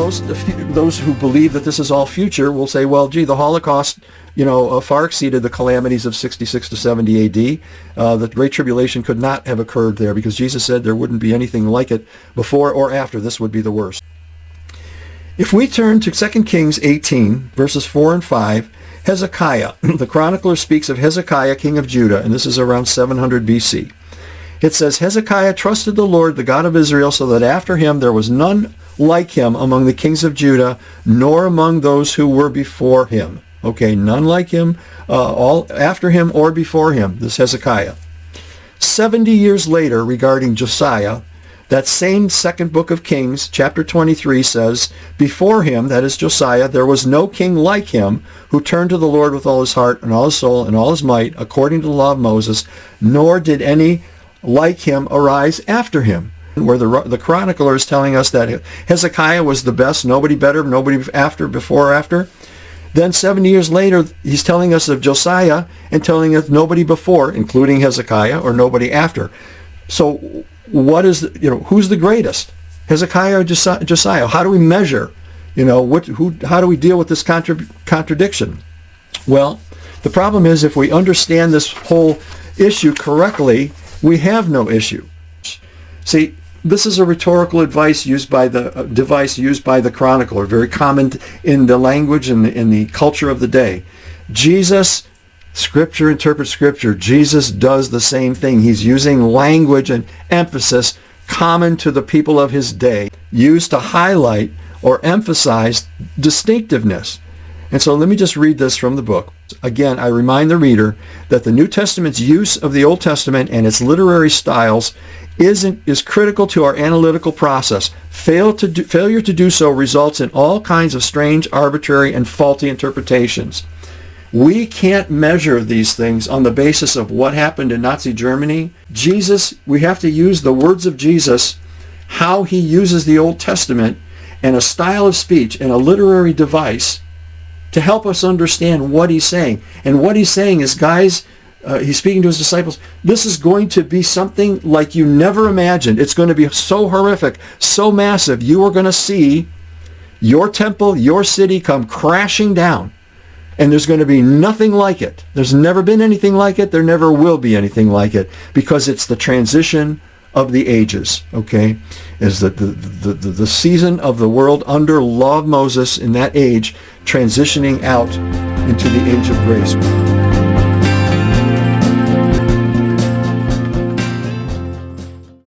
those who believe that this is all future will say, well, gee, the Holocaust, far exceeded the calamities of 66 to 70 AD. The Great Tribulation could not have occurred there because Jesus said there wouldn't be anything like it before or after. This would be the worst. If we turn to 2 Kings 18, verses 4 and 5, Hezekiah, the chronicler speaks of Hezekiah, king of Judah, and this is around 700 BC. It says, Hezekiah trusted the Lord, the God of Israel, so that after him there was none like him among the kings of Judah, nor among those who were before him. Okay, none like him, all after him or before him, this Hezekiah. 70 years later, regarding Josiah, that same second book of Kings, chapter 23, says, before him, that is Josiah, there was no king like him who turned to the Lord with all his heart and all his soul and all his might, according to the law of Moses, nor did any like him arise after him. Where the chronicler is telling us that Hezekiah was the best, nobody better, nobody after, before or after. Then 70 years later, he's telling us of Josiah and telling us nobody before, including Hezekiah, or nobody after. So what is, who's the greatest? Hezekiah or Josiah? How do we measure? How do we deal with this contradiction? Well, the problem is if we understand this whole issue correctly, we have no issue. See, this is a rhetorical device used by the chronicler, very common in the language and in the culture of the day. Scripture interprets Scripture. Jesus does the same thing. He's using language and emphasis common to the people of his day, used to highlight or emphasize distinctiveness. And so let me just read this from the book. Again, I remind the reader that the New Testament's use of the Old Testament and its literary styles is critical to our analytical process. Failure to do so results in all kinds of strange, arbitrary, and faulty interpretations. We can't measure these things on the basis of what happened in Nazi Germany. We have to use the words of Jesus, how he uses the Old Testament, and a style of speech and a literary device to help us understand what he's saying. And what he's saying is, guys, he's speaking to his disciples, this is going to be something like you never imagined. It's going to be so horrific, so massive. You are going to see your temple, your city come crashing down. And there's going to be nothing like it. There's never been anything like it. There never will be anything like it, because it's the transition of the ages, okay? Is the season of the world under law of Moses in that age transitioning out into the age of grace.